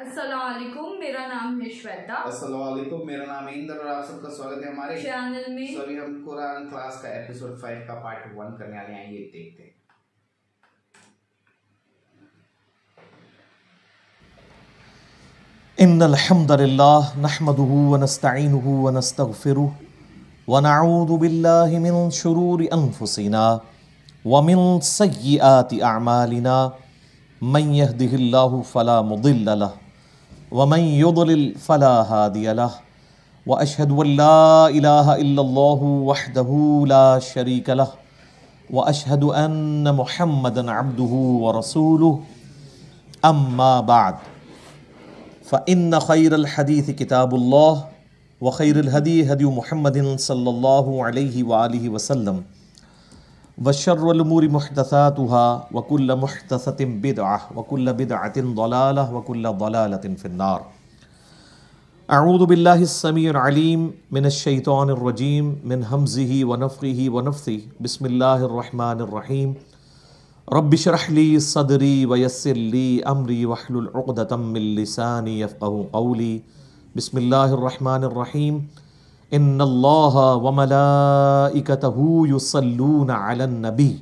السلام علیکم، میرا نام ہے شویتا۔ السلام علیکم، میرا نام ہے اندر اور آپ سب کا سواگت ہے ہمارے چینل میں۔ ابھی ہم قرآن کلاس کا ایپیسوڈ 5 کا پارٹ 1 کرنے والے ہیں، یہ دیکھتے ہیں۔ ان الحمد للہ نحمده ونستعینه ونستغفره ونعوذ باللہ من شرور انفسنا ومن سیئات اعمالنا من يهده الله فلا مضل له ومن يضلل فلا هادي له واشهد ان لا اله الا الله وحده لا شريك له واشهد ان محمدا عبده ورسوله اما بعد فإن خير الحديث كتاب الله وخير الهدي هدي محمد صلى الله عليه وآله وسلم وشر الأمور محدثاتها وكل محدثة بدعة وكل بدعة ضلالة وكل ضلالة في النار. أعوذ بالله السميع العليم من الشيطان الرجيم من همزه ونفخه ونفثه. بسم الله الرحمن الرحيم. رب اشرح لي صدري ويسر لي امري واحلل عقدة من لساني يفقهوا قولي. بسم الله الرحمن الرحيم. ان الله وملائكته يصلون على النبي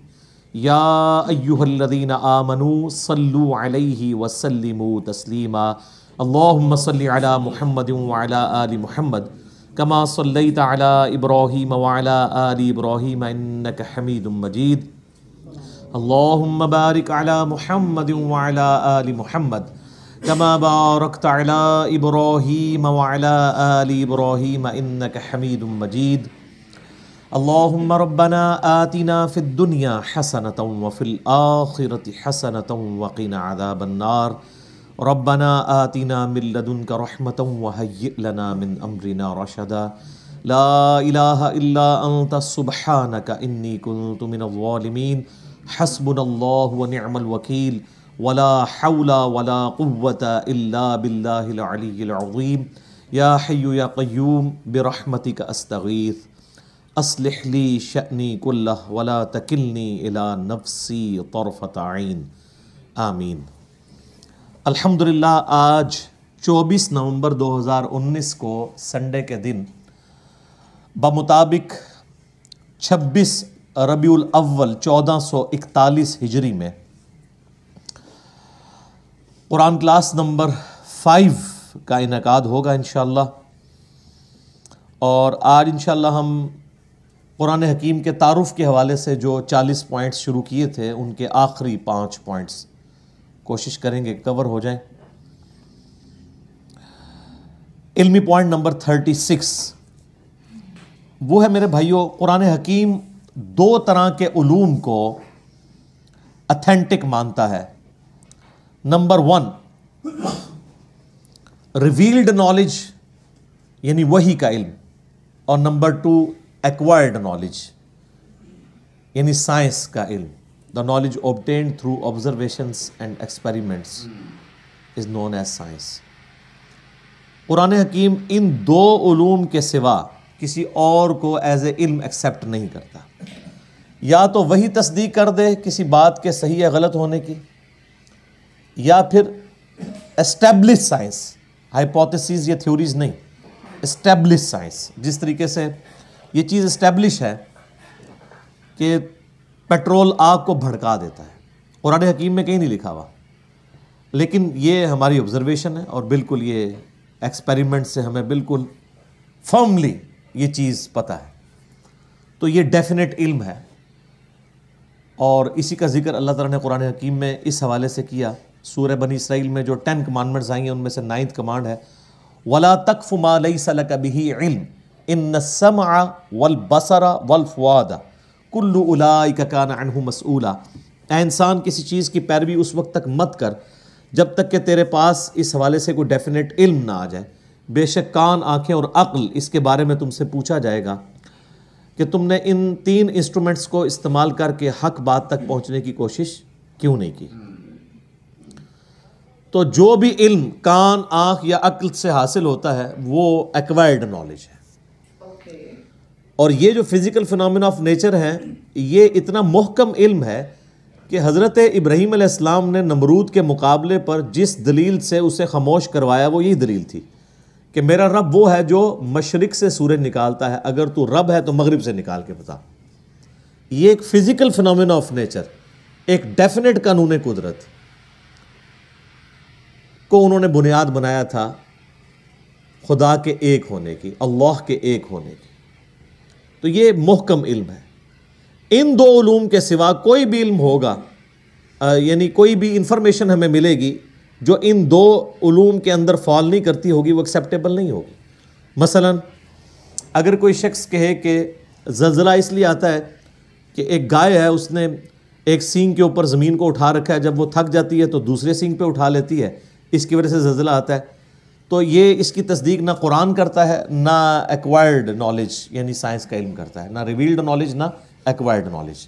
يا ايها الذين آمنوا صلوا عليه وسلموا تسليما. اللهم صل على محمد وعلى آل محمد كما صليت على ابراهيم وعلى آل ابراهيم انك حميد مجيد. اللهم بارك على محمد وعلى آل محمد كما باركت على إبراهيم وعلى آل إبراهيم إنك حميد مجيد. اللهم ربنا آتنا في الدنيا حسنة وفي الآخرة حسنة وقنا عذاب النار. ربنا آتنا من لدنك رحمة وهيئ لنا من أمرنا رشدا. لا إله إلا أنت سبحانك إني كنت من الظالمين. حسبنا اللہ ونعم الوکیل ولا حول ولا قوة الا باللہ العلی العظیم. یا حی یا قیوم برحمتک استغیث اصلح لی شأنی کلہ ولا تکلنی الی نفسی طرفۃ عین. آمین. الحمدللہ آج 24 نومبر 2019 کو سنڈے کے دن بمطابق 26 ربیع الاول 1441 ہجری میں قرآن کلاس نمبر 5 کا انعقاد ہوگا انشاءاللہ. اور آج انشاءاللہ ہم قرآن حکیم کے تعارف کے حوالے سے جو 40 پوائنٹس شروع کیے تھے ان کے آخری 5 پوائنٹس کوشش کریں گے کور ہو جائیں. علمی پوائنٹ نمبر 36 وہ ہے میرے بھائیوں، قرآن حکیم 2 طرح کے علوم کو اتھینٹک مانتا ہے. نمبر 1 ریویلڈ نالج یعنی وحی کا علم، اور نمبر 2 ایکوائرڈ نالج یعنی سائنس کا علم. The knowledge obtained through observations and experiments is known as science. قرآن حکیم ان 2 علوم کے سوا کسی اور کو ایز اے علم ایکسیپٹ نہیں کرتا. یا تو وہی تصدیق کر دے کسی بات کے صحیح یا غلط ہونے کی، یا پھر اسٹیبلش سائنس، ہائپوتھیسز یا تھیوریز نہیں، اسٹیبلش سائنس. جس طریقے سے یہ چیز اسٹیبلش ہے کہ پیٹرول آگ کو بھڑکا دیتا ہے، قرآن حکیم میں کہیں نہیں لکھا ہوا، لیکن یہ ہماری آبزرویشن ہے اور بالکل یہ ایکسپیریمنٹ سے ہمیں بالکل فرملی یہ چیز پتہ ہے. تو یہ ڈیفینیٹ علم ہے، اور اسی کا ذکر اللہ تعالیٰ نے قرآن حکیم میں اس حوالے سے کیا. سورہ بنی اسرائیل میں جو 10 کمانڈمنٹس آئی ہیں ان میں سے 9th کمانڈ ہے وَلَا تَقْفُ مَا لَيْسَ لَكَ بِهِ عِلْمٍ إِنَّ السَّمْعَ وَالْبَصَرَ وَالْفُؤَادَ كُلُّ أُولَٰئِكَ كَانَ عَنْهُ مَسْئُولًا. اے انسان کسی چیز کی پیروی اس وقت تک مت کر جب تک کہ تیرے پاس اس حوالے سے کوئی ڈیفینیٹ علم نہ آ جائے. بے شک کان، آنکھیں اور عقل اس کے بارے میں تم سے پوچھا جائے گا کہ تم نے ان 3 انسٹرومنٹس کو استعمال کر کے حق بات تک پہنچنے کی کوشش کیوں نہیں کی. تو جو بھی علم کان، آنکھ یا عقل سے حاصل ہوتا ہے وہ ایکوائرڈ نالج ہے. اور یہ جو فزیکل فنامنا آف نیچر ہیں یہ اتنا محکم علم ہے کہ حضرت ابراہیم علیہ السلام نے نمرود کے مقابلے پر جس دلیل سے اسے خاموش کروایا وہ یہی دلیل تھی کہ میرا رب وہ ہے جو مشرق سے سورج نکالتا ہے، اگر تو رب ہے تو مغرب سے نکال کے بتا۔ یہ ایک فزیکل فنومینا آف نیچر، ایک ڈیفینیٹ قانون قدرت کو انہوں نے بنیاد بنایا تھا خدا کے ایک ہونے کی، اللہ کے ایک ہونے کی۔ تو یہ محکم علم ہے۔ ان دو علوم کے سوا کوئی بھی علم ہوگا، یعنی کوئی بھی انفارمیشن ہمیں ملے گی جو ان دو علوم کے اندر فال نہیں کرتی ہوگی، وہ ایکسیپٹیبل نہیں ہوگی۔ مثلا اگر کوئی شخص کہے کہ زلزلہ اس لیے آتا ہے کہ ایک گائے ہے، اس نے ایک سینگ کے اوپر زمین کو اٹھا رکھا ہے، جب وہ تھک جاتی ہے تو دوسرے سینگ پہ اٹھا لیتی ہے، اس کی وجہ سے زلزلہ آتا ہے، تو یہ اس کی تصدیق نہ قرآن کرتا ہے نہ ایکوائرڈ نالج یعنی سائنس کا علم کرتا ہے، نہ ریویلڈ نالج نہ ایکوائرڈ نالج،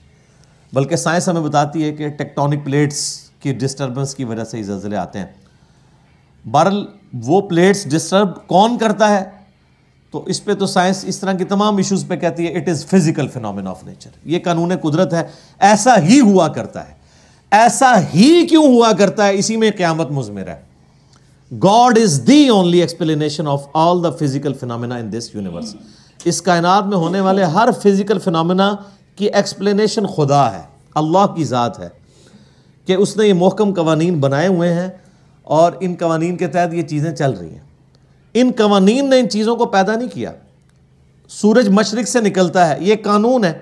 بلکہ سائنس ہمیں بتاتی ہے کہ ٹیکٹونک پلیٹس کی ڈسٹربنس کی وجہ سے یہ زلزلے آتے ہیں۔ بہرحال وہ پلیٹس ڈسٹرب کون کرتا ہے، تو اس پہ تو سائنس اس طرح کی تمام ایشوز پہ کہتی ہے it is physical phenomena of nature, یہ قانون قدرت ہے، ایسا ہی ہوا کرتا ہے۔ ایسا ہی کیوں ہوا کرتا ہے، اسی میں قیامت مضمر ہے۔ God is the only explanation of all the physical phenomena in this universe۔ اس کائنات میں ہونے والے ہر فزیکل فنامنا کی ایکسپلینیشن خدا ہے، اللہ کی ذات ہے، کہ اس نے یہ محکم قوانین بنائے ہوئے ہیں اور ان قوانین کے تحت یہ چیزیں چل رہی ہیں۔ ان قوانین نے ان چیزوں کو پیدا نہیں کیا۔ سورج مشرق سے نکلتا ہے، یہ قانون ہے،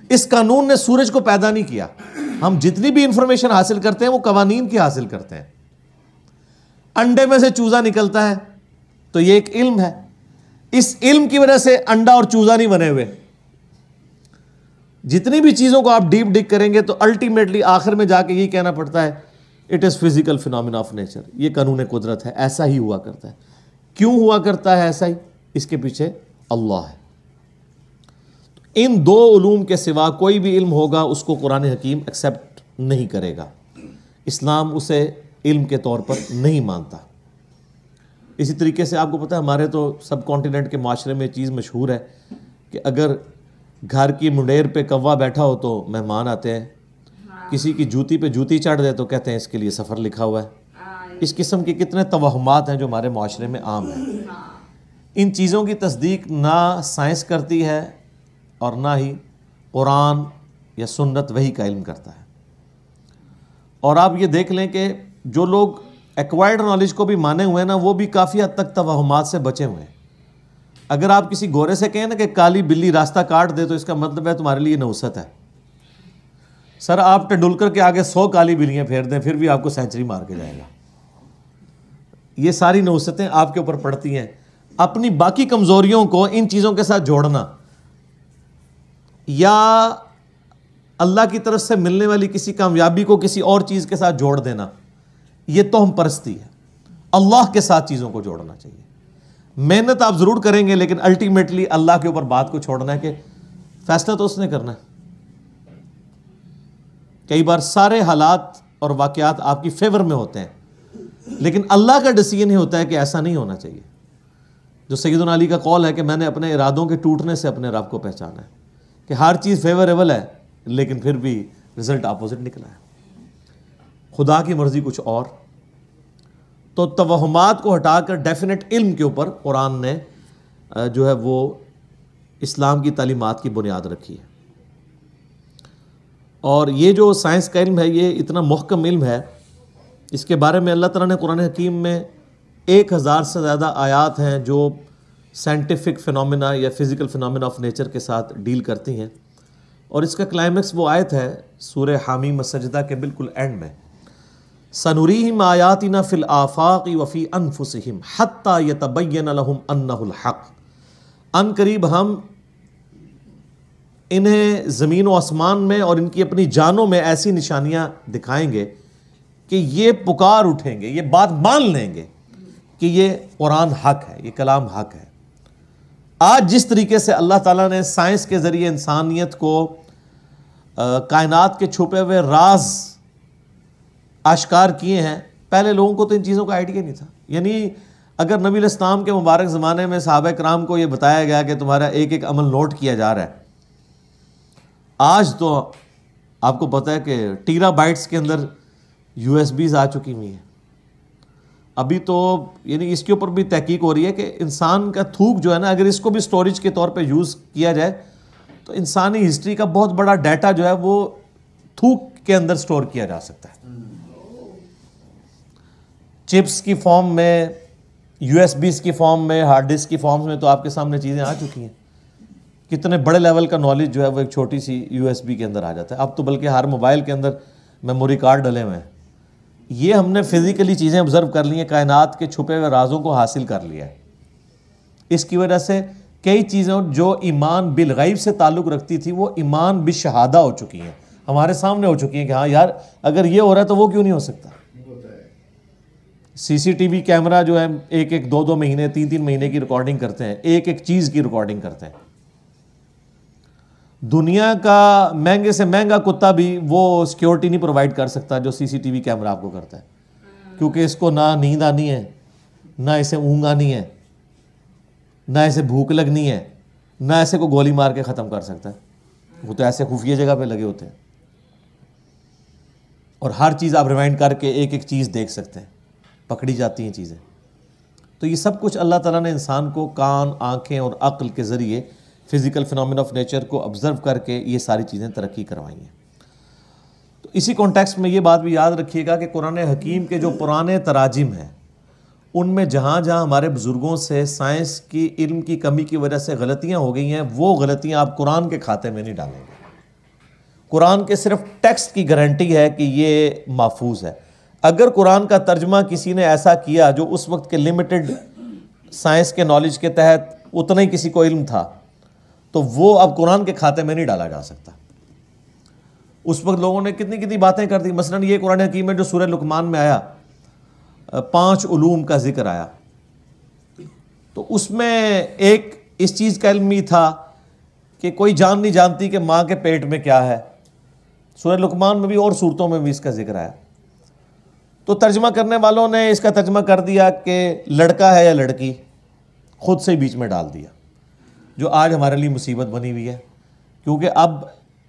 اس قانون نے سورج کو پیدا نہیں کیا۔ ہم جتنی بھی انفارمیشن حاصل کرتے ہیں وہ قوانین کی حاصل کرتے ہیں۔ انڈے میں سے چوزا نکلتا ہے تو یہ ایک علم ہے، اس علم کی وجہ سے انڈا اور چوزا نہیں بنے ہوئے۔ جتنی بھی چیزوں کو آپ ڈیپ ڈگ کریں گے تو الٹیمیٹلی آخر میں جا کے یہی کہنا پڑتا ہے it is physical phenomena of nature, یہ قانون قدرت ہے، ایسا ہی ہوا کرتا ہے۔ کیوں ہوا کرتا ہے ایسا ہی، اس کے پیچھے اللہ ہے۔ ان دو علوم کے سوا کوئی بھی علم ہوگا اس کو قرآن حکیم ایکسیپٹ نہیں کرے گا، اسلام اسے علم کے طور پر نہیں مانتا۔ اسی طریقے سے آپ کو پتہ ہے ہمارے تو سب کانٹیننٹ کے معاشرے میں چیز مشہور ہے کہ اگر گھر کی منڈیر پہ کوا بیٹھا ہو تو مہمان آتے ہیں، کسی کی جوتی پہ جوتی چڑھ دے تو کہتے ہیں اس کے لیے سفر لکھا ہوا ہے۔ اس قسم کے کتنے توہمات ہیں جو ہمارے معاشرے میں عام ہیں۔ ان چیزوں کی تصدیق نہ سائنس کرتی ہے اور نہ ہی قرآن یا سنت وحی کا علم کرتا ہے۔ اور آپ یہ دیکھ لیں کہ جو لوگ ایکوائرڈ نالج کو بھی مانے ہوئے ہیں نا، وہ بھی کافی حد تک توہمات سے بچے ہوئے ہیں۔ اگر آپ کسی گورے سے کہیں نا کہ کالی بلی راستہ کاٹ دے تو اس کا مطلب ہے تمہارے لیے نوست ہے۔ سر آپ ٹنڈولکر کے آگے 100 کالی بلیاں پھیر دیں پھر بھی آپ کو سینچری مار کے جائے گا۔ یہ ساری نوستیں آپ کے اوپر پڑتی ہیں۔ اپنی باقی کمزوریوں کو ان چیزوں کے ساتھ جوڑنا یا اللہ کی طرف سے ملنے والی کسی کامیابی کو کسی اور چیز کے ساتھ جوڑ دینا، یہ توہم پرستی ہے۔ اللہ کے ساتھ چیزوں کو جوڑنا چاہیے۔ محنت آپ ضرور کریں گے لیکن الٹیمیٹلی اللہ کے اوپر بات کو چھوڑنا ہے کہ فیصلہ تو اس نے کرنا ہے۔ کئی بار سارے حالات اور واقعات آپ کی فیور میں ہوتے ہیں لیکن اللہ کا ڈیسیژن ہی ہوتا ہے کہ ایسا نہیں ہونا چاہیے۔ جو سیدنا علی کا قول ہے کہ میں نے اپنے ارادوں کے ٹوٹنے سے اپنے رب کو پہچانا ہے، کہ ہر چیز فیوریبل ہے لیکن پھر بھی رزلٹ اپوزٹ نکلا ہے، خدا کی مرضی کچھ اور۔ تو توہمات کو ہٹا کر ڈیفینیٹ علم کے اوپر قرآن نے جو ہے وہ اسلام کی تعلیمات کی بنیاد رکھی ہے۔ اور یہ جو سائنس کا علم ہے یہ اتنا محکم علم ہے، اس کے بارے میں اللہ تعالیٰ نے قرآن حکیم میں 1000 سے زیادہ آیات ہیں جو سائنٹیفک فنومینا یا فزیکل فنومینا آف نیچر کے ساتھ ڈیل کرتی ہیں۔ اور اس کا کلائمیکس وہ آیت ہے سورہ حامیم السجدہ کے بالکل اینڈ میں، سنریہم آیاتنا فی الآفاق وفی انفسہم حتی یتبین لہم انہ الحق۔ ان قریب ہم انہیں زمین و آسمان میں اور ان کی اپنی جانوں میں ایسی نشانیاں دکھائیں گے کہ یہ پکار اٹھیں گے، یہ بات مان لیں گے کہ یہ قرآن حق ہے، یہ کلام حق ہے۔ آج جس طریقے سے اللہ تعالیٰ نے سائنس کے ذریعے انسانیت کو کائنات کے چھپے ہوئے راز آشکار کیے ہیں، پہلے لوگوں کو تو ان چیزوں کا آئیڈیا نہیں تھا۔ یعنی اگر نبی علیہ السلام کے مبارک زمانے میں صحابہ کرام کو یہ بتایا گیا کہ تمہارا ایک ایک عمل نوٹ کیا جا رہا ہے، آج تو آپ کو پتہ ہے کہ ٹیرا بائٹس کے اندر USB آ چکی ہوئی ہیں. ابھی تو یعنی اس کے اوپر بھی تحقیق ہو رہی ہے کہ انسان کا تھوک جو ہے نا، اگر اس کو بھی سٹوریج کے طور پہ یوز کیا جائے تو انسانی ہسٹری کا بہت بڑا ڈیٹا جو ہے وہ تھوک کے اندر سٹور کیا جا سکتا ہے. چپس کی فارم میں، USB کی فارم میں، ہارڈ ڈسک کی فارم میں تو آپ کے سامنے چیزیں آ چکی ہیں. کتنے بڑے لیول کا نالج جو ہے وہ ایک چھوٹی سی USB کے اندر آ جاتا ہے. اب تو بلکہ ہر موبائل کے اندر میموری کارڈ ڈلے ہوئے ہیں. یہ ہم نے فزیکلی چیزیں آبزرو کر لی ہیں، کائنات کے چھپے ہوئے رازوں کو حاصل کر لیا ہے. اس کی وجہ سے کئی چیزیں جو ایمان بالغیب سے تعلق رکھتی تھی وہ ایمان بالشہادہ ہو چکی ہیں، ہمارے سامنے ہو چکی ہیں کہ ہاں یار اگر یہ ہو رہا ہے تو وہ کیوں نہیں ہو سکتا. CCTV کیمرہ جو ہے ایک ایک 2 مہینے 3 مہینے کی ریکارڈنگ کرتے ہیں، ایک ایک چیز کی ریکارڈنگ کرتے ہیں. دنیا کا مہنگے سے مہنگا کتا بھی وہ سیکیورٹی نہیں پرووائڈ کر سکتا جو CCTV کیمرہ آپ کو کرتا ہے، کیونکہ اس کو نہ نیند آنی ہے، نہ اسے اونگ آنی ہے، نہ اسے بھوک لگنی ہے، نہ ایسے کو گولی مار کے ختم کر سکتا ہے. وہ تو ایسے خفیہ جگہ پہ لگے ہوتے ہیں اور ہر چیز آپ ریوائنڈ کر کے ایک ایک چیز دیکھ سکتے ہیں، پکڑی جاتی ہیں چیزیں. تو یہ سب کچھ اللہ تعالیٰ نے انسان کو کان، آنکھیں اور عقل کے ذریعے فزیکل فینومین آف نیچر کو آبزرو کر کے یہ ساری چیزیں ترقی کروائی ہیں. تو اسی کانٹیکسٹ میں یہ بات بھی یاد رکھیے گا کہ قرآن حکیم کے جو پرانے تراجم ہیں ان میں جہاں جہاں ہمارے بزرگوں سے سائنس کی علم کی کمی کی وجہ سے غلطیاں ہو گئی ہیں، وہ غلطیاں آپ قرآن کے کھاتے میں نہیں ڈالیں گے. قرآن کے صرف ٹیکسٹ کی گارنٹی ہے کہ یہ محفوظ ہے. اگر قرآن کا ترجمہ کسی نے ایسا کیا جو اس وقت کے لمیٹڈ سائنس کے نالج کے تحت اتنا ہی کسی کو علم تھا تو وہ اب قرآن کے کھاتے میں نہیں ڈالا جا سکتا. اس وقت لوگوں نے کتنی باتیں کر دی. مثلا یہ قرآن حکیم میں جو سورہ لقمان میں آیا 5 علوم کا ذکر آیا، تو اس میں ایک اس چیز کا علم ہی تھا کہ کوئی جان نہیں جانتی کہ ماں کے پیٹ میں کیا ہے. سورہ لقمان میں بھی اور صورتوں میں بھی اس کا ذکر آیا. تو ترجمہ کرنے والوں نے اس کا ترجمہ کر دیا کہ لڑکا ہے یا لڑکی، خود سے ہی بیچ میں ڈال دیا، جو آج ہمارے لیے مصیبت بنی ہوئی ہے. کیونکہ اب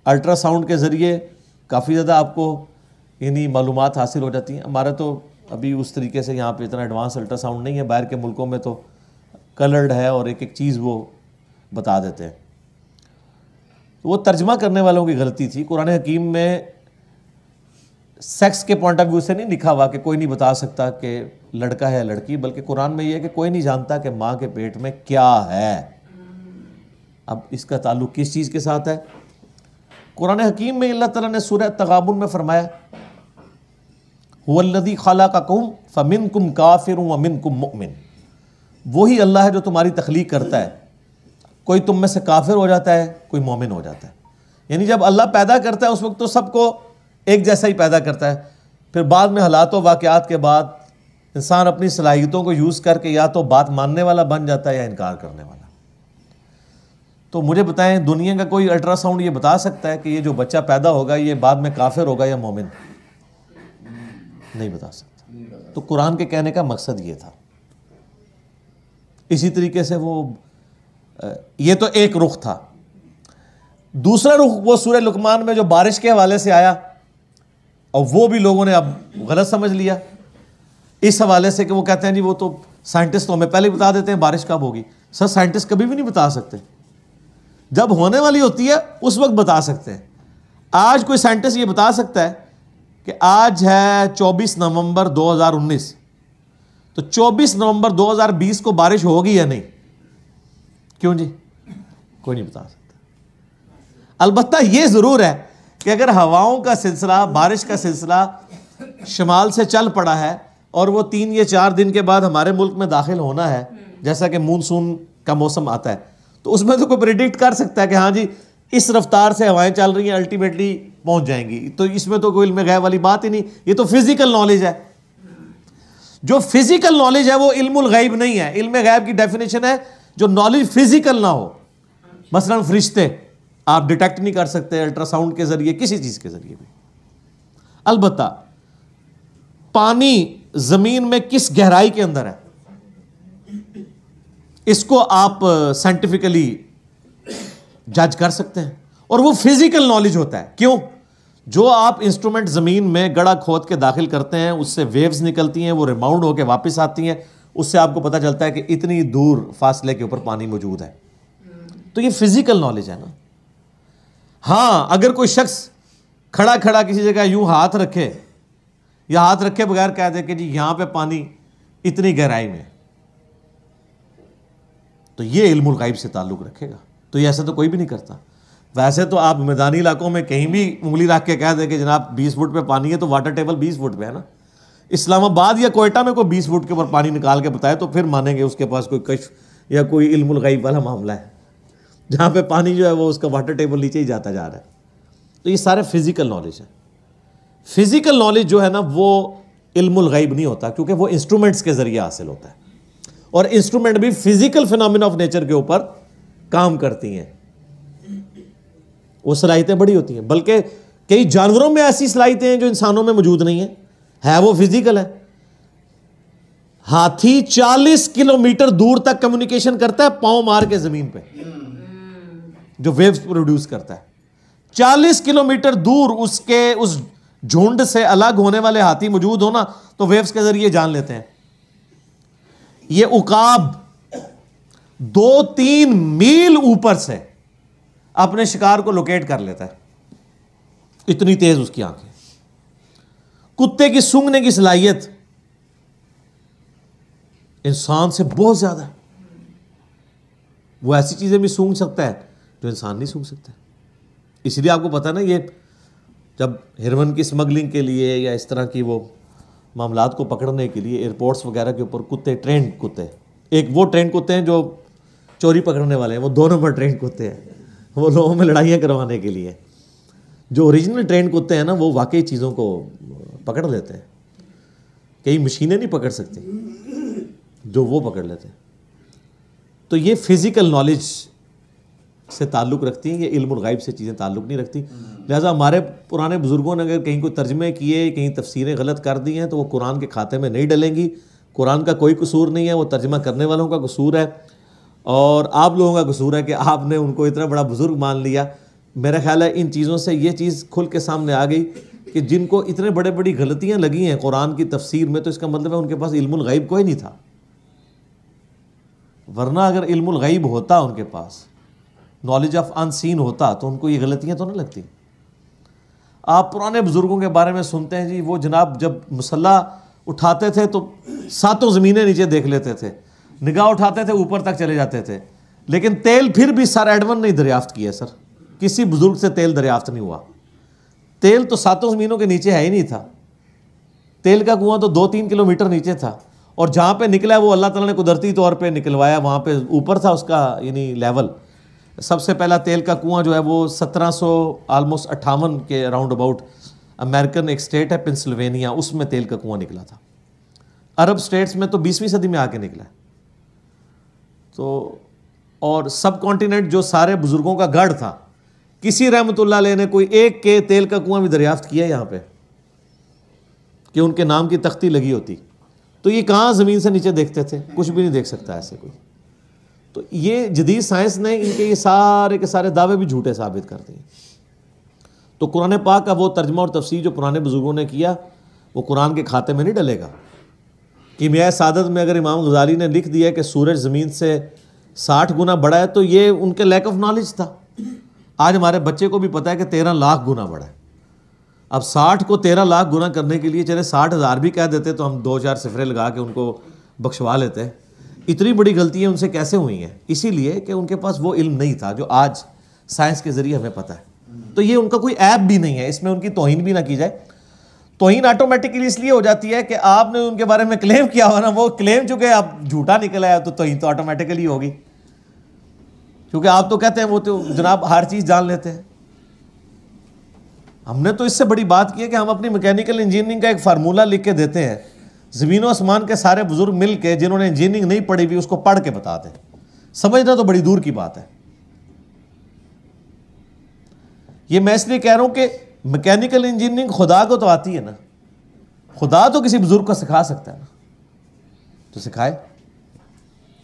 الٹرا ساؤنڈ کے ذریعے کافی زیادہ آپ کو یعنی معلومات حاصل ہو جاتی ہیں. ہمارا تو ابھی اس طریقے سے یہاں پہ اتنا ایڈوانس الٹرا ساؤنڈ نہیں ہے، باہر کے ملکوں میں تو کلرڈ ہے اور ایک ایک چیز وہ بتا دیتے ہیں. وہ ترجمہ کرنے والوں کی غلطی تھی. قرآن حکیم میں سیکس کے پوائنٹ آف ویو سے نہیں لکھا ہوا کہ کوئی نہیں بتا سکتا کہ لڑکا ہے یا لڑکی، بلکہ قرآن میں یہ ہے کہ کوئی نہیں جانتا کہ ماں کے پیٹ میں کیا ہے. اب اس کا تعلق کس چیز کے ساتھ ہے؟ قرآن حکیم میں اللہ تعالیٰ نے سورہ تغابن میں فرمایا هُوَ الَّذِي خَلَقَكُمْ فَمِنْكُمْ كَافِرٌ وَمِنْكُمْ مُؤْمِنٌ. وہی اللہ ہے جو تمہاری تخلیق کرتا ہے، کوئی تم میں سے کافر ہو جاتا ہے، کوئی مومن ہو جاتا ہے. یعنی جب اللہ پیدا کرتا ہے اس وقت تو سب کو ایک جیسا ہی پیدا کرتا ہے. پھر بعد میں حالات و واقعات کے بعد انسان اپنی صلاحیتوں کو یوز کر کے یا تو بات ماننے والا بن جاتا ہے یا انکار کرنے والا. تو مجھے بتائیں دنیا کا کوئی الٹرا ساؤنڈ یہ بتا سکتا ہے کہ یہ جو بچہ پیدا ہوگا یہ بعد میں کافر ہوگا یا مومن؟ نہیں بتا سکتا. تو قرآن کے کہنے کا مقصد یہ تھا. اسی طریقے سے یہ تو ایک رخ تھا. دوسرا رخ وہ سورہ لقمان میں جو بارش کے حوالے سے آیا، اور وہ بھی لوگوں نے اب غلط سمجھ لیا اس حوالے سے کہ وہ کہتے ہیں جی وہ تو سائنٹسٹ تو ہمیں پہلے بتا دیتے ہیں بارش کب ہوگی. سر سائنٹسٹ کبھی بھی نہیں بتا سکتے، جب ہونے والی ہوتی ہے اس وقت بتا سکتے ہیں. آج کوئی سائنٹسٹ یہ بتا سکتا ہے کہ آج ہے 24 نومبر 2019، تو 24 نومبر 2020 کو بارش ہوگی یا نہیں؟ کیوں جی؟ کوئی نہیں بتا سکتا. البتہ یہ ضرور ہے کہ اگر ہواؤں کا سلسلہ، بارش کا سلسلہ شمال سے چل پڑا ہے اور وہ 3 یا 4 دن کے بعد ہمارے ملک میں داخل ہونا ہے، جیسا کہ مونسون کا موسم آتا ہے، تو اس میں تو کوئی پریڈکٹ کر سکتا ہے کہ ہاں جی اس رفتار سے ہوائیں چل رہی ہیں، الٹیمیٹلی پہنچ جائیں گی. تو اس میں تو کوئی علم غیب والی بات ہی نہیں. یہ تو فزیکل نالج ہے. جو فزیکل نالج ہے وہ علم الغیب نہیں ہے. علم غیب کی ڈیفینیشن ہے جو نالج فزیکل نہ ہو. مثلا فرشتے آپ ڈیٹیکٹ نہیں کر سکتے الٹرا ساؤنڈ کے ذریعے، کسی چیز کے ذریعے بھی. البتہ پانی زمین میں کس گہرائی کے اندر ہے اس کو آپ سائنٹیفکلی جج کر سکتے ہیں، اور وہ فزیکل نالج ہوتا ہے. کیوں؟ جو آپ انسٹرومنٹ زمین میں گڑھا کھود کے داخل کرتے ہیں اس سے ویوز نکلتی ہیں, وہ ریباؤنڈ ہو کے واپس آتی ہیں, اس سے آپ کو پتہ چلتا ہے کہ اتنی دور فاصلے کے اوپر پانی موجود ہے. تو یہ فزیکل نالج ہے نا. ہاں اگر کوئی شخص کھڑا کھڑا کسی جگہ یوں ہاتھ رکھے یا ہاتھ رکھے بغیر کہہ دے کہ جی یہاں پہ پانی اتنی گہرائی میں, تو یہ علم الغیب سے تعلق رکھے گا. تو یہ ایسا تو کوئی بھی نہیں کرتا. ویسے تو آپ میدانی علاقوں میں کہیں بھی انگلی رکھ کے کہہ دیں کہ جناب 20 فٹ پہ پانی ہے تو واٹر ٹیبل 20 فٹ پہ ہے نا. اسلام آباد یا کوئٹہ میں کوئی 20 فٹ کے اوپر پانی نکال کے بتائے تو پھر مانیں گے اس کے پاس کوئی کشف یا کوئی علم الغیب والا معاملہ ہے, جہاں پہ پانی جو ہے وہ اس کا واٹر ٹیبل نیچے ہی جاتا جا رہا ہے. تو یہ سارے فزیکل نالج ہے. فزیکل نالج جو ہے نا وہ علم الغیب نہیں ہوتا, کیونکہ وہ انسٹرومنٹس کے ذریعے حاصل ہوتا ہے, اور انسٹرومنٹ بھی فزیکل فینومینا آف نیچر کے اوپر کام کرتی ہیں. وہ صلاحیتیں بڑی ہوتی ہیں, بلکہ کئی جانوروں میں ایسی صلاحیتیں ہیں جو انسانوں میں موجود نہیں ہیں, ہے وہ فزیکل ہے. ہاتھی 40 کلومیٹر دور تک کمیونیکیشن کرتا ہے پاؤں مار کے زمین پہ, جو ویوز پروڈیوس کرتا ہے. 40 کلومیٹر دور اس جھنڈ سے الگ ہونے والے ہاتھی موجود ہونا تو ویوز کے ذریعے جان لیتے ہیں. یہ عقاب 2-3 میل اوپر سے اپنے شکار کو لوکیٹ کر لیتا ہے, اتنی تیز اس کی آنکھیں. کتے کی سونگھنے کی صلاحیت انسان سے بہت زیادہ ہے. وہ ایسی چیزیں بھی سونگھ سکتا ہے جو انسان نہیں سونگھ سکتا. اس لیے آپ کو پتا نا, یہ جب ہیروئن کی اسمگلنگ کے لیے یا اس طرح کی وہ معاملات کو پکڑنے کے لیے ایئرپورٹس وغیرہ کے اوپر کتے, ٹرینڈ کتے, ایک وہ ٹرینڈ کتے ہیں جو چوری پکڑنے والے ہیں, وہ 2 نمبر ٹرینڈ کتے ہیں, وہ لوگوں میں لڑائیاں کروانے کے لیے. جو اوریجنل ٹرینڈ کتے ہیں نا وہ واقعی چیزوں کو پکڑ لیتے ہیں, کئی مشینیں نہیں پکڑ سکتی جو وہ پکڑ لیتے ہیں. تو یہ فزیکل نالج سے تعلق رکھتی ہیں, یہ علم الغیب سے چیزیں تعلق نہیں رکھتی. لہٰذا ہمارے پرانے بزرگوں نے اگر کہیں کوئی ترجمے کیے, کہیں تفسیریں غلط کر دی ہیں تو وہ قرآن کے کھاتے میں نہیں ڈلیں گی. قرآن کا کوئی قصور نہیں ہے, وہ ترجمہ کرنے والوں کا قصور ہے, اور آپ لوگوں کا قصور ہے کہ آپ نے ان کو اتنا بڑا بزرگ مان لیا. میرا خیال ہے ان چیزوں سے یہ چیز کھل کے سامنے آ گئی کہ جن کو اتنے بڑی غلطیاں لگی ہیں قرآن کی تفسیر میں, تو اس کا مطلب ہے ان کے پاس علم الغیب کوئی نہیں تھا. ورنہ اگر علم الغیب ہوتا, ان کے پاس نالج آف ان سین ہوتا, تو ان کو یہ غلطیاں تو نہ لگتی. آپ پرانے بزرگوں کے بارے میں سنتے ہیں جی, وہ جناب جب مسلح اٹھاتے تھے تو 7 زمینیں نیچے دیکھ لیتے تھے, نگاہ اٹھاتے تھے اوپر تک چلے جاتے تھے, لیکن تیل پھر بھی سر ایڈون نہیں دریافت کیا. سر کسی بزرگ سے تیل دریافت نہیں ہوا. تیل تو 7 زمینوں کے نیچے ہے ہی نہیں تھا. تیل کا کنواں تو 2-3 کلومیٹر نیچے تھا, اور جہاں پہ نکلا وہ اللہ تعالیٰ نے قدرتی طور پہ نکلوایا, وہاں پہ اوپر تھا اس کا یعنی لیول. سب سے پہلا تیل کا کنواں جو ہے وہ 1758 کے راؤنڈ اباؤٹ امریکن ایک اسٹیٹ ہے پنسلوینیا, اس میں تیل کا کنواں نکلا تھا. عرب اسٹیٹس میں تو 20ویں صدی میں آ کے نکلا ہے. تو اور سب کانٹیننٹ جو سارے بزرگوں کا گڑھ تھا, کسی رحمۃ اللہ علیہ نے کوئی ایک کے تیل کا کنواں بھی دریافت کیا یہاں پہ کہ ان کے نام کی تختی لگی ہوتی. تو یہ کہاں زمین سے نیچے دیکھتے تھے, کچھ بھی نہیں دیکھ سکتا ایسے کوئی. تو یہ جدید سائنس نے ان کے یہ سارے کے سارے دعوے بھی جھوٹے ثابت کر دیے. تو قرآن پاک کا وہ ترجمہ اور تفسیر جو پرانے بزرگوں نے کیا وہ قرآن کے کھاتے میں نہیں ڈلے گا. کیمیائے سعادت میں اگر امام غزالی نے لکھ دیا کہ سورج زمین سے 60 گنا بڑا ہے, تو یہ ان کے لیک آف نالج تھا. آج ہمارے بچے کو بھی پتہ ہے کہ 13 لاکھ گنا بڑا ہے. اب 60 کو 13 لاکھ گنا کرنے کے لیے چلے 60,000 بھی کہہ دیتے تو ہم 2-4 صفرے لگا کے ان کو بخشوا لیتے. اتنی بڑی غلطیاں ان سے کیسے ہوئی ہیں؟ اسی لیے کہ ان کے پاس وہ علم نہیں تھا جو آج سائنس کے ذریعے ہمیں پتہ ہے. تو یہ ان کا کوئی عیب بھی نہیں ہے, اس میں ان کی توہین بھی نہ کی جائے. توہین آٹومیٹکلی اس لیے ہو جاتی ہے کہ آپ نے ان کے بارے میں کلیم کیا ہوا نا, وہ کلیم چونکہ اب جھوٹا نکلا ہے تو توہین تو آٹومیٹکلی ہوگی, کیونکہ آپ تو کہتے ہیں وہ تو جناب ہر چیز جان لیتے ہیں. ہم نے تو اس سے بڑی بات کی ہے کہ ہم اپنی میکینیکل انجینئرنگ کا ایک فارمولہ لکھ کے دیتے ہیں, زمین و آسمان کے سارے بزرگ مل کے جنہوں نے انجینئرنگ نہیں پڑھی ہوئی اس کو پڑھ کے بتا دیں. سمجھنا تو بڑی دور کی بات ہے. یہ میں اس لیے کہہ رہا ہوں کہ میکینیکل انجینئرنگ خدا کو تو آتی ہے نا, خدا تو کسی بزرگ کو سکھا سکتا ہے نا, تو سکھائے.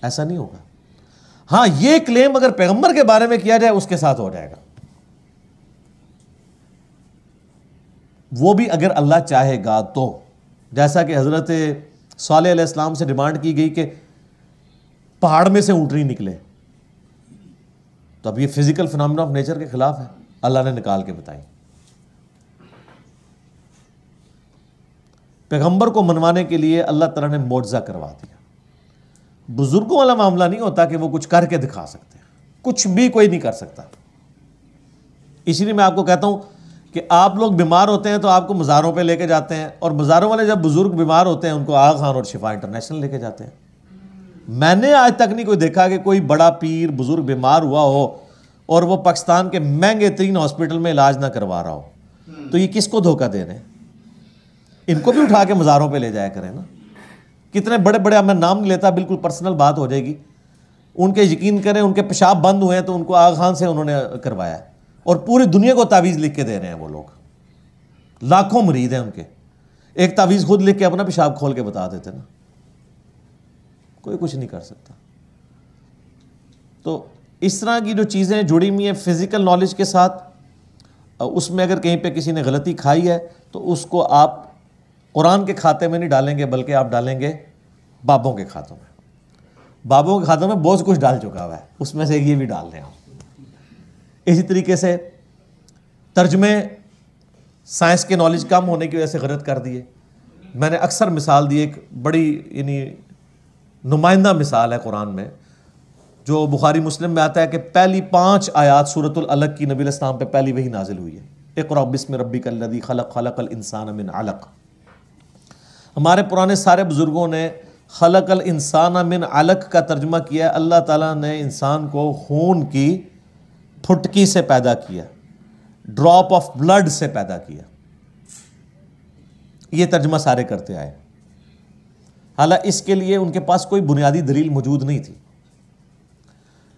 ایسا نہیں ہوگا. ہاں یہ کلیم اگر پیغمبر کے بارے میں کیا جائے اس کے ساتھ ہو جائے گا. وہ بھی اگر اللہ چاہے گا تو، جیسا کہ حضرت صالح علیہ السلام سے ڈیمانڈ کی گئی کہ پہاڑ میں سے اونٹنی نکلے، تو اب یہ فزیکل فنامنا آف نیچر کے خلاف ہے، اللہ نے نکال کے بتائی. پیغمبر کو منوانے کے لیے اللہ تعالیٰ نے معجزہ کروا دیا. بزرگوں والا معاملہ نہیں ہوتا کہ وہ کچھ کر کے دکھا سکتے ہیں، کچھ بھی کوئی نہیں کر سکتا. اسی لیے میں آپ کو کہتا ہوں کہ آپ لوگ بیمار ہوتے ہیں تو آپ کو مزاروں پہ لے کے جاتے ہیں، اور مزاروں والے جب بزرگ بیمار ہوتے ہیں ان کو آغا خان اور شفا انٹرنیشنل لے کے جاتے ہیں. میں نے آج تک نہیں کوئی دیکھا کہ کوئی بڑا پیر بزرگ بیمار ہوا ہو اور وہ پاکستان کے مہنگے ترین ہاسپٹل میں علاج نہ کروا رہا ہو. تو یہ کس کو دھوکہ دے رہے ہیں؟ ان کو بھی اٹھا کے مزاروں پہ لے جایا کریں نا. کتنے بڑے بڑے، اب میں نام نہیں لیتا، بالکل پرسنل بات ہو جائے گی، ان کے یقین کریں ان کے پیشاب بند ہوئے ہیں تو ان کو آغا خان سے انہوں نے کروایا ہے، اور پوری دنیا کو تعویذ لکھ کے دے رہے ہیں. وہ لوگ لاکھوں مرید ہیں ان کے، ایک تعویذ خود لکھ کے اپنا پیشاب کھول کے بتا دیتے نا. کوئی کچھ نہیں کر سکتا. تو اس طرح کی جو چیزیں جڑی ہوئی ہیں فزیکل نالج کے ساتھ، اس میں اگر کہیں پہ کسی نے غلطی کھائی ہے تو اس کو آپ قرآن کے کھاتے میں نہیں ڈالیں گے، بلکہ آپ ڈالیں گے بابوں کے کھاتوں میں. بابوں کے کھاتوں میں بہت کچھ ڈال چکا ہوا ہے، اس میں سے یہ بھی ڈال دیں آپ. اسی طریقے سے ترجمے سائنس کے نالج کم ہونے کی وجہ سے غلط کر دیے. میں نے اکثر مثال دی، ایک بڑی یعنی نمائندہ مثال ہے قرآن میں، جو بخاری مسلم میں آتا ہے کہ پہلی 5 آیات سورۃ العلق کی نبی علیہ السلام پہ پہلی وہی نازل ہوئی ہے. اقرأ بسم ربک الذی خلق، خلق الانسان من علق. ہمارے پرانے سارے بزرگوں نے خلق الانسان من علق کا ترجمہ کیا ہے اللہ تعالیٰ نے انسان کو خون کی پھٹکی سے پیدا کیا، ڈراپ آف بلڈ سے پیدا کیا. یہ ترجمہ سارے کرتے آئے، حالانکہ اس کے لیے ان کے پاس کوئی بنیادی دلیل موجود نہیں تھی.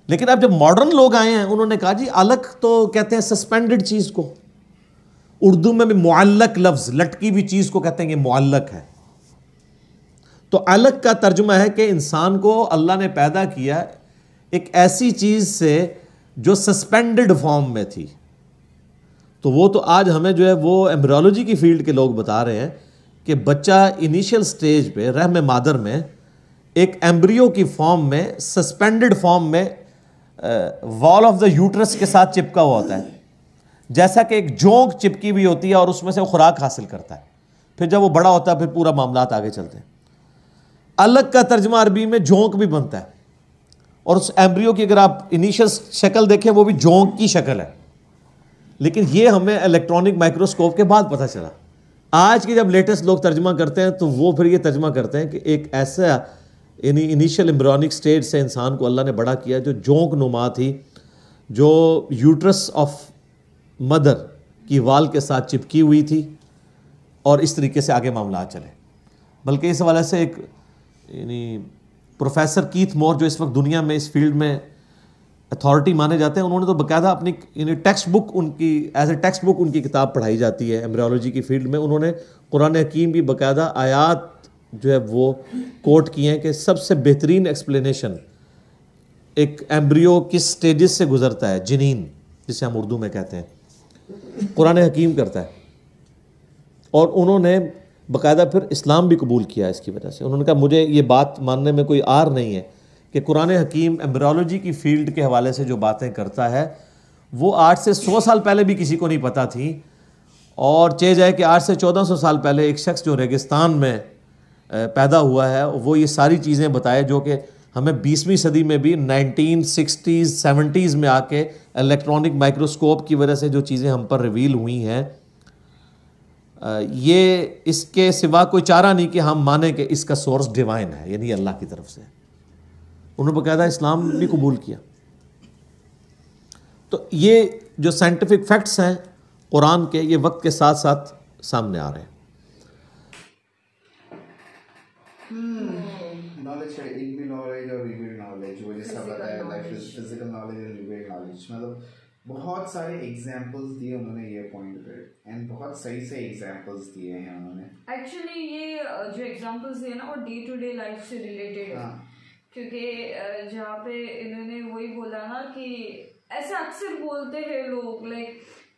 لیکن اب جب ماڈرن لوگ آئے ہیں انہوں نے کہا جی علق تو کہتے ہیں سسپینڈڈ چیز کو، اردو میں بھی معلق لفظ، لٹکی ہوئی چیز کو کہتے ہیں کہ معلق ہے. تو علق کا ترجمہ ہے کہ انسان کو اللہ نے پیدا کیا ایک ایسی چیز سے جو سسپینڈڈ فارم میں تھی. تو وہ تو آج ہمیں جو ہے وہ ایمبریولوجی کی فیلڈ کے لوگ بتا رہے ہیں کہ بچہ انیشیل سٹیج پہ رحم مادر میں ایک ایمبریو کی فارم میں، سسپینڈڈ فارم میں، وال آف دا یوٹرس کے ساتھ چپکا ہوا ہوتا ہے، جیسا کہ ایک جونک چپکی ہوئی ہوتی ہے اور اس میں سے وہ خوراک حاصل کرتا ہے. پھر جب وہ بڑا ہوتا ہے پھر پورا معاملات آگے چلتے ہیں. الگ کا ترجمہ عربی میں جونک بھی بنتا ہے، اور اس ایمبریو کی اگر آپ انیشل شکل دیکھیں وہ بھی جونک کی شکل ہے. لیکن یہ ہمیں الیکٹرانک مائکروسکوپ کے بعد پتہ چلا. آج کے جب لیٹسٹ لوگ ترجمہ کرتے ہیں تو وہ پھر یہ ترجمہ کرتے ہیں کہ ایک ایسا یعنی انیشیل ایمبریونک سٹیج سے انسان کو اللہ نے بڑا کیا جو جونک نما تھی، جو یوٹرس آف مدر کی وال کے ساتھ چپکی ہوئی تھی، اور اس طریقے سے آگے معاملات چلے. بلکہ اس حوالے سے ایک یعنی پروفیسر کیتھ مور جو اس وقت دنیا میں اس فیلڈ میں اتھارٹی مانے جاتے ہیں، انہوں نے تو باقاعدہ اپنی یعنی ٹیکسٹ بک ان کی ایز اے ٹیکسٹ بک ان کی کتاب پڑھائی جاتی ہے ایمبریولوجی کی فیلڈ میں. انہوں نے قرآن حکیم بھی باقاعدہ آیات جو ہے وہ کوٹ کی ہیں کہ سب سے بہترین ایکسپلینیشن ایک ایمبریو کس سٹیجز سے گزرتا ہے، جنین جسے ہم اردو میں کہتے ہیں، قرآن حکیم کرتا ہے. اور انہوں نے باقاعدہ پھر اسلام بھی قبول کیا اس کی وجہ سے. انہوں نے کہا مجھے یہ بات ماننے میں کوئی آر نہیں ہے کہ قرآن حکیم ایمبریولوجی کی فیلڈ کے حوالے سے جو باتیں کرتا ہے وہ 8 سے 100 سال پہلے بھی کسی کو نہیں پتہ تھی. اور چاہے جائے کہ 8 سے 1400 سال پہلے ایک شخص جو ریگستان میں پیدا ہوا ہے وہ یہ ساری چیزیں بتائے جو کہ ہمیں 20ویں صدی میں بھی 1960s 70s میں آ کے الیکٹرانک مائکروسکوپ کی وجہ سے جو چیزیں ہم پر ریویل ہوئی ہیں، یہ اس کے سوا کوئی چارہ نہیں کہ ہم مانیں کہ اس کا سورس ڈیوائن ہے، یعنی اللہ کی طرف سے. انہوں نے باقاعدہ اسلام بھی قبول کیا. تو یہ جو سائنٹیفک فیکٹس ہیں قرآن کے، یہ وقت کے ساتھ ساتھ سامنے آ رہے ہیں. نالج ہے، علمی نالج اور ریویل نالج، وہ جیسا بتایا لائف از فزیکل نالج اور ریویل نالج. مطلب بہت سارے ایگزامپلس دیے انہوں نے یہ پوائنٹ پہ، اینڈ بہت صحیح سے ایگزامپلس دیے ہیں انہوں نے. ایکچولی یہ جو ایگزامپلس دیے نا وہ ڈے ٹو ڈے لائف سے ریلیٹڈ ہے، کیونکہ جہاں پہ انہوں نے وہی بولا نا کہ ایسے اکثر بولتے ہیں لوگ لائک